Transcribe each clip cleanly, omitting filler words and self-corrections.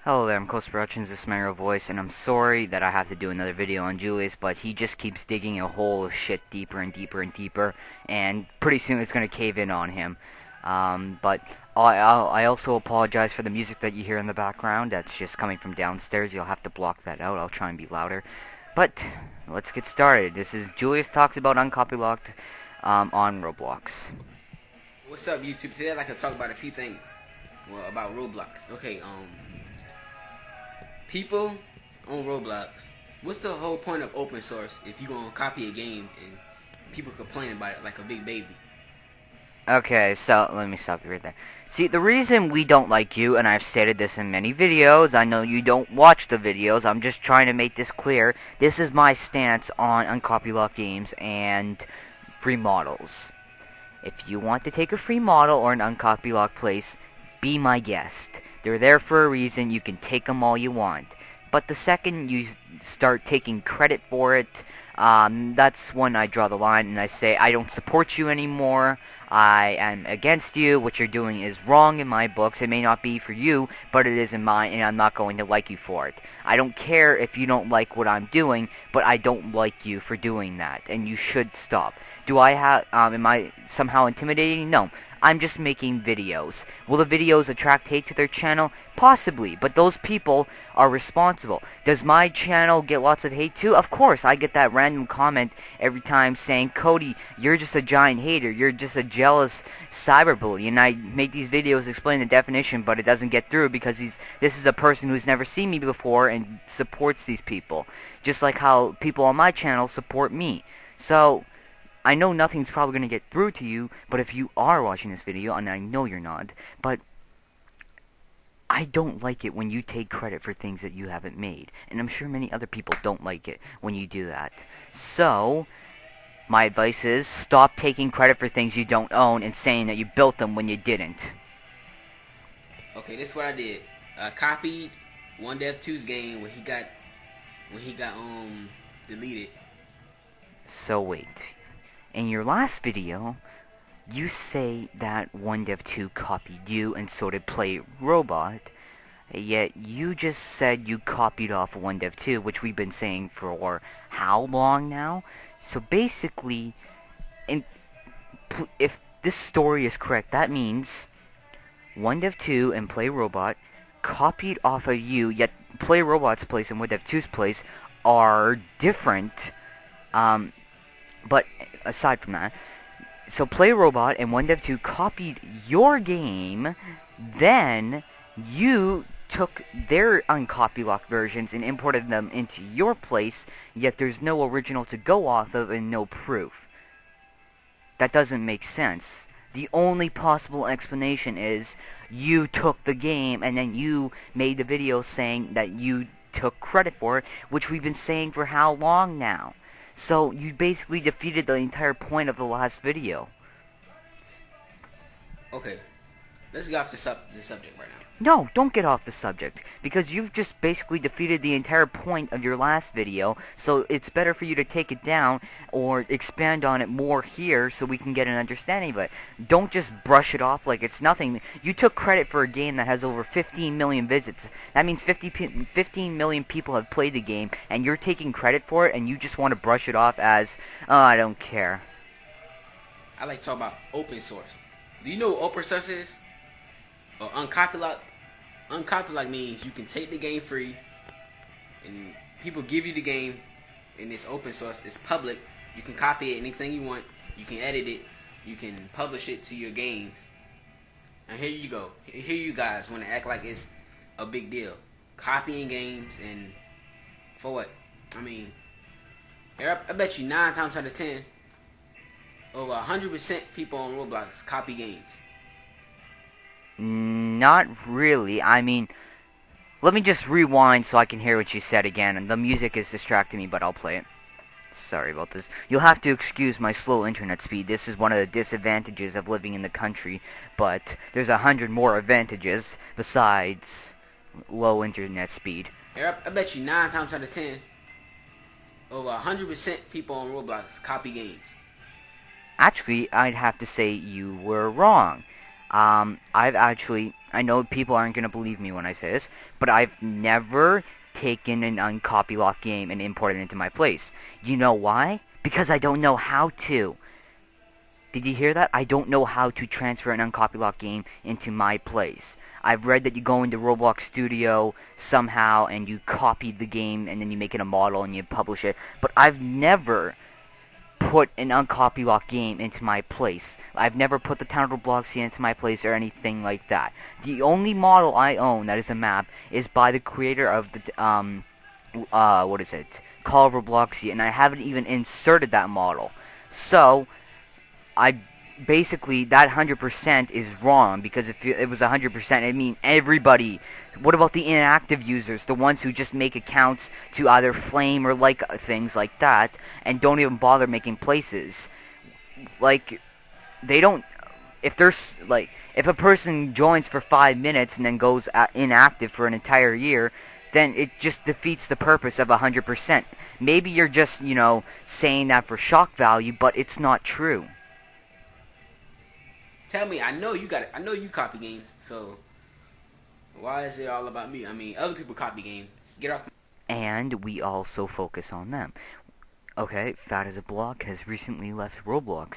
Hello there, I'm Codesterproductions, this is my real voice, and I'm sorry that I have to do another video on Julius, but he just keeps digging a hole of shit deeper and deeper and deeper, and pretty soon it's going to cave in on him. But I also apologize for the music that you hear in the background. That's just coming from downstairs. You'll have to block that out. I'll try and be louder. But let's get started. This is Julius Talks About Uncopylocked on Roblox. What's up, YouTube? Today I'd like to talk about a few things. Well, about Roblox. Okay, people on Roblox, what's the whole point of open source if you gonna copy a game and people complain about it like a big baby? Okay, so let me stop you right there. See, the reason we don't like you, and I've stated this in many videos, I know you don't watch the videos, I'm just trying to make this clear. This is my stance on uncopylocked games and free models. If you want to take a free model or an uncopylocked place, be my guest. They're there for a reason, you can take them all you want. But the second you start taking credit for it, that's when I draw the line and I say, I don't support you anymore. I am against you. What you're doing is wrong in my books. It may not be for you, but it is in mine, and I'm not going to like you for it. I don't care if you don't like what I'm doing, but I don't like you for doing that, and you should stop. Am I somehow intimidating? No. I'm just making videos. Will the videos attract hate to their channel? Possibly, but those people are responsible. Does my channel get lots of hate too? Of course, I get that random comment every time saying, Cody, you're just a giant hater, you're just a jealous cyberbully, and I make these videos explain the definition, but it doesn't get through because this is a person who's never seen me before and supports these people. Just like how people on my channel support me. So, I know nothing's probably going to get through to you, but if you are watching this video, and I know you're not, but I don't like it when you take credit for things that you haven't made. And I'm sure many other people don't like it when you do that. So, my advice is, stop taking credit for things you don't own and saying that you built them when you didn't. Okay, this is what I did. I copied One Dev 2's game when he got deleted. So wait. In your last video, you say that OneDev2 copied you and so did Play Robot, yet you just said you copied off OneDev2, which we've been saying for how long now? So basically, if this story is correct, that means OneDev2 and Play Robot copied off of you, yet Play Robot's place and OneDev2's place are different. But aside from that, so Play Robot and OneDev2 copied your game, then you took their uncopylocked versions and imported them into your place, yet there's no original to go off of and no proof. That doesn't make sense. The only possible explanation is you took the game and then you made the video saying that you took credit for it, which we've been saying for how long now? So, you basically defeated the entire point of the last video. Okay, let's get off the subject right now. No, don't get off the subject, because you've just basically defeated the entire point of your last video, so it's better for you to take it down, or expand on it more here, so we can get an understanding of it. Don't just brush it off like it's nothing. You took credit for a game that has over 15 million visits. That means 15 million people have played the game, and you're taking credit for it, and you just want to brush it off as, oh, I don't care. I like to talk about open source. Do you know what open source is? Or uncopylocked? Uncopylocked means you can take the game free, and people give you the game, and it's open source. It's public. You can copy it anything you want. You can edit it. You can publish it to your games. And here you go. Here you guys want to act like it's a big deal, copying games, and for what? I mean, I bet you 9 times out of 10, over 100% people on Roblox copy games. Not really. I mean, let me just rewind so I can hear what you said again. And the music is distracting me, but I'll play it. Sorry about this. You'll have to excuse my slow internet speed. This is one of the disadvantages of living in the country. But there's 100 more advantages besides low internet speed. I bet you 9 times out of 10, over 100% people on Roblox copy games. Actually, I'd have to say you were wrong. I know people aren't gonna believe me when I say this, but I've never taken an uncopy lock game and imported it into my place. You know why? Because I don't know how to. Did you hear that? I don't know how to transfer an uncopy lock game into my place. I've read that you go into Roblox Studio somehow and you copy the game and then you make it a model and you publish it, but I've never put an uncopy lock game into my place. I've never put the Town of Robloxia into my place or anything like that. The only model I own that is a map is by the creator of the what is it? Call of Robloxia, and I haven't even inserted that model. So I basically that 100% is wrong, because if it was 100%, I mean everybody. What about the inactive users, the ones who just make accounts to either flame or like things like that and don't even bother making places? Like, they don't. If there's like, if a person joins for 5 minutes and then goes inactive for an entire year, then it just defeats the purpose of 100%. Maybe you're just, saying that for shock value, but it's not true. Tell me, I know you copy games, so why is it all about me? I mean, other people copy games. Get off. And we also focus on them. Okay, Fat as a Block has recently left Roblox.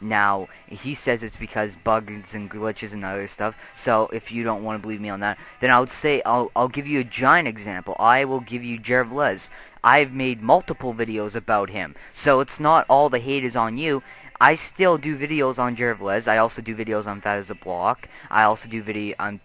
Now, he says it's because bugs and glitches and other stuff, so if you don't want to believe me on that, then I would say I'll give you a giant example. I will give you Julius. I've made multiple videos about him, so it's not all the hate is on you. I still do videos on Julius. I also do videos on Fat as a Block. I also do I'm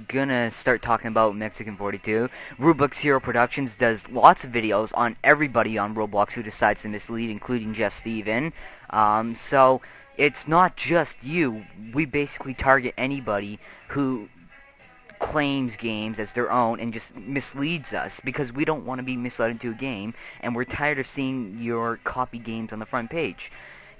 gonna start talking about Mexican 42. Codesterproductions does lots of videos on everybody on Roblox who decides to mislead, including just Steven. So it's not just you. We basically target anybody who claims games as their own and just misleads us, because we don't want to be misled into a game, and we're tired of seeing your copy games on the front page.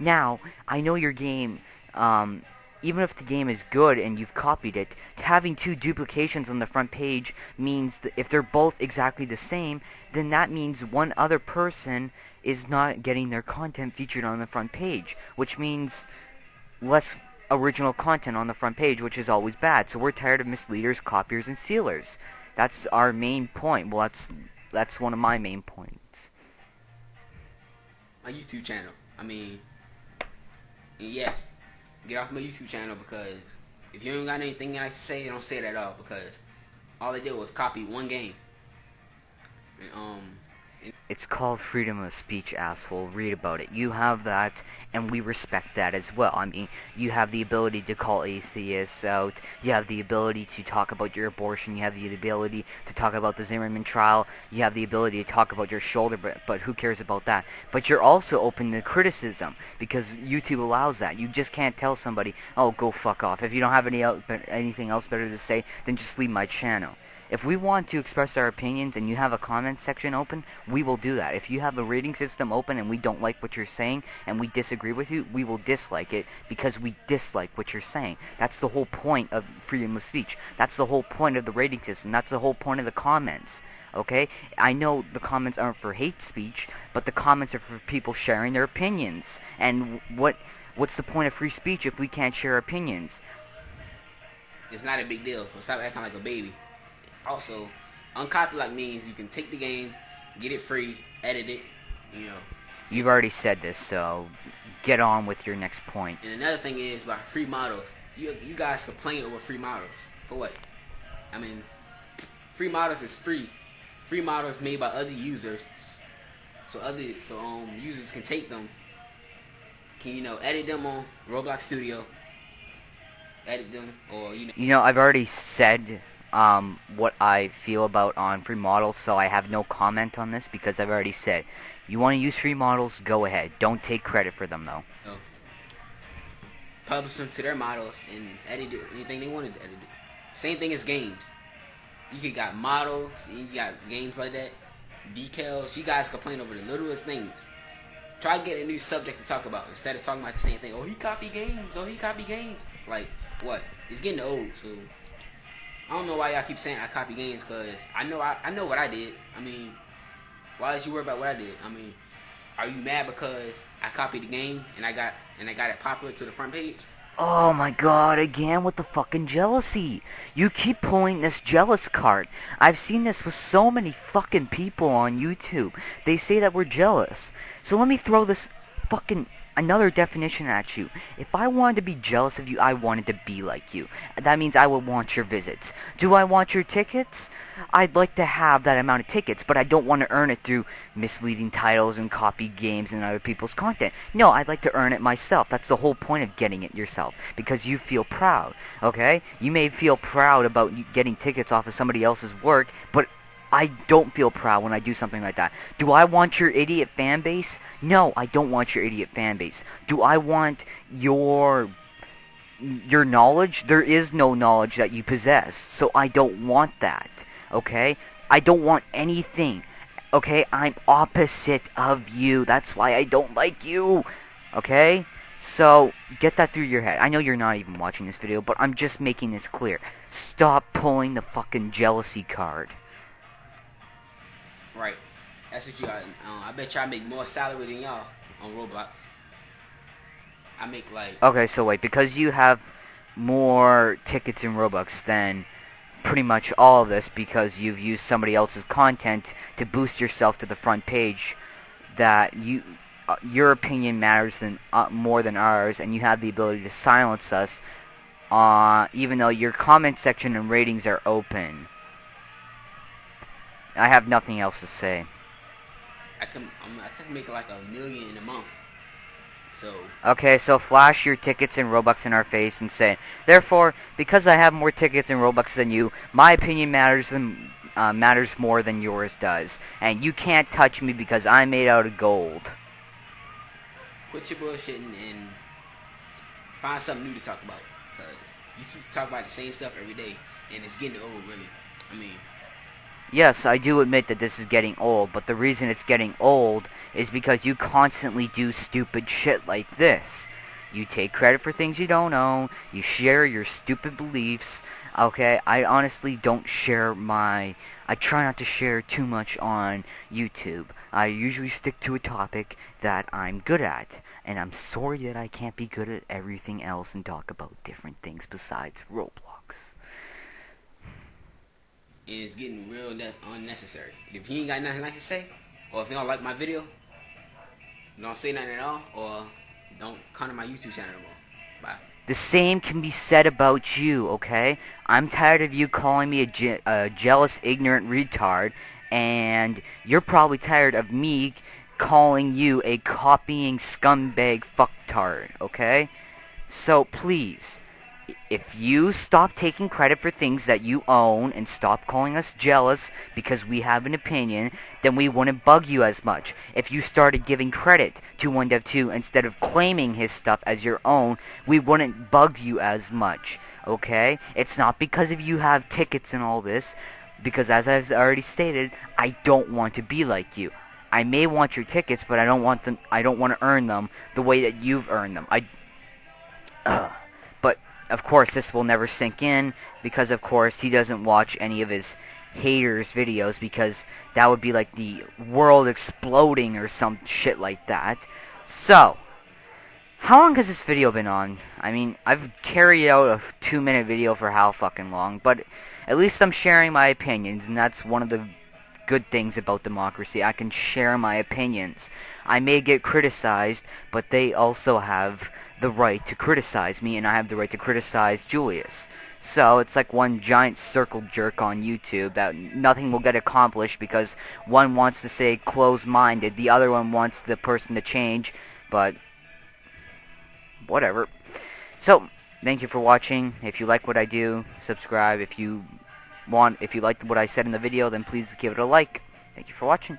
Now, I know your game, even if the game is good and you've copied it, having two duplications on the front page means that if they're both exactly the same, then that means one other person is not getting their content featured on the front page, which means less original content on the front page, which is always bad. So we're tired of misleaders, copiers, and stealers. That's our main point. Well, that's one of my main points. My YouTube channel. I mean, and yes, get off my YouTube channel, because if you ain't got anything nice to say, don't say it at all, because all they did was copy one game. And, It's called freedom of speech, asshole. Read about it. You have that, and we respect that as well. I mean, you have the ability to call atheists out. You have the ability to talk about your abortion. You have the ability to talk about the Zimmerman trial. You have the ability to talk about your shoulder, but who cares about that? But you're also open to criticism, because YouTube allows that. You just can't tell somebody, oh, go fuck off. If you don't have anything else better to say, then just leave my channel. If we want to express our opinions and you have a comment section open, we will do that. If you have a rating system open and we don't like what you're saying and we disagree with you, we will dislike it because we dislike what you're saying. That's the whole point of freedom of speech. That's the whole point of the rating system. That's the whole point of the comments. Okay? I know the comments aren't for hate speech, but the comments are for people sharing their opinions. And what's the point of free speech if we can't share opinions? it's not a big deal, so stop acting like a baby. Also, uncopyright means you can take the game, get it free, edit it, you know. You've already said this, so get on with your next point. And another thing is about free models. You guys complain over free models. For what? I mean, free models is free. Free models made by other users, so users can take them, can edit them on Roblox Studio, edit them, or I've already said what I feel about on free models, so I have no comment on this because I've already said, you want to use free models, go ahead. Don't take credit for them, though. Publish them to their models and edit it, anything they wanted to edit it. Same thing as games. You got models, you got games like that, decals. You guys complain over the littlest things. Try to get a new subject to talk about instead of talking about the same thing. Oh, he copied games. Oh, he copied games. Like, what? It's getting old, so I don't know why y'all keep saying I copy games, because I know what I did. I mean, why is you worried about what I did? I mean, are you mad because I copied the game and I got it popular to the front page? Oh my god, again with the fucking jealousy. You keep pulling this jealous card. I've seen this with so many fucking people on YouTube. They say that we're jealous. So let me throw this fucking another definition at you. If I wanted to be jealous of you, I wanted to be like you. That means I would want your visits. Do I want your tickets? I'd like to have that amount of tickets, but I don't want to earn it through misleading titles and copied games and other people's content. No, I'd like to earn it myself. That's the whole point of getting it yourself, because you feel proud, okay? You may feel proud about getting tickets off of somebody else's work, but I don't feel proud when I do something like that. Do I want your idiot fan base? No, I don't want your idiot fan base. Do I want your knowledge? There is no knowledge that you possess, so I don't want that. Okay? I don't want anything. Okay? I'm opposite of you. That's why I don't like you. Okay? So, get that through your head. I know you're not even watching this video, but I'm just making this clear. Stop pulling the fucking jealousy card. Right. That's what you got. I bet y'all make more salary than y'all on Roblox. I make like... Okay, so wait. Because you have more tickets in Robux than pretty much all of this, because you've used somebody else's content to boost yourself to the front page, that your opinion matters more than ours, and you have the ability to silence us, even though your comment section and ratings are open. I have nothing else to say. I can make like $1 million in a month. So okay, so flash your tickets and Robux in our face and say, therefore, because I have more tickets and Robux than you, my opinion matters more than yours does, and you can't touch me because I'm made out of gold. Quit your bullshitting and find something new to talk about. You keep talking about the same stuff every day, and it's getting old, really. I mean... Yes, I do admit that this is getting old, but the reason it's getting old is because you constantly do stupid shit like this. You take credit for things you don't own, you share your stupid beliefs, okay? I honestly don't share I try not to share too much on YouTube. I usually stick to a topic that I'm good at, and I'm sorry that I can't be good at everything else and talk about different things besides Roblox. And it's getting real unnecessary. If you ain't got nothing nice to say, or if you don't like my video, don't say nothing at all, or don't come to my YouTube channel no more. Bye. The same can be said about you, okay? I'm tired of you calling me a jealous, ignorant retard, and you're probably tired of me calling you a copying scumbag fucktard, okay? So please, if you stop taking credit for things that you own and stop calling us jealous because we have an opinion, then we wouldn't bug you as much. If you started giving credit to OneDev2 instead of claiming his stuff as your own, we wouldn't bug you as much, okay? It's not because of you have tickets and all this, because as I've already stated, I don't want to be like you. I may want your tickets, but I don't want to earn them the way that you've earned them. But of course, this will never sink in, because of course he doesn't watch any of his haters' videos, because that would be like the world exploding or some shit like that. So, how long has this video been on? I mean, I've carried out a 2-minute video for how fucking long, but at least I'm sharing my opinions, and that's one of the good things about democracy. I can share my opinions. I may get criticized, but they also have the right to criticize me, and I have the right to criticize Julius. So it's like one giant circle jerk on YouTube that nothing will get accomplished because one wants to say closed-minded, the other one wants the person to change, but whatever. So, thank you for watching. If you like what I do, subscribe. If you liked what I said in the video, then please give it a like. Thank you for watching.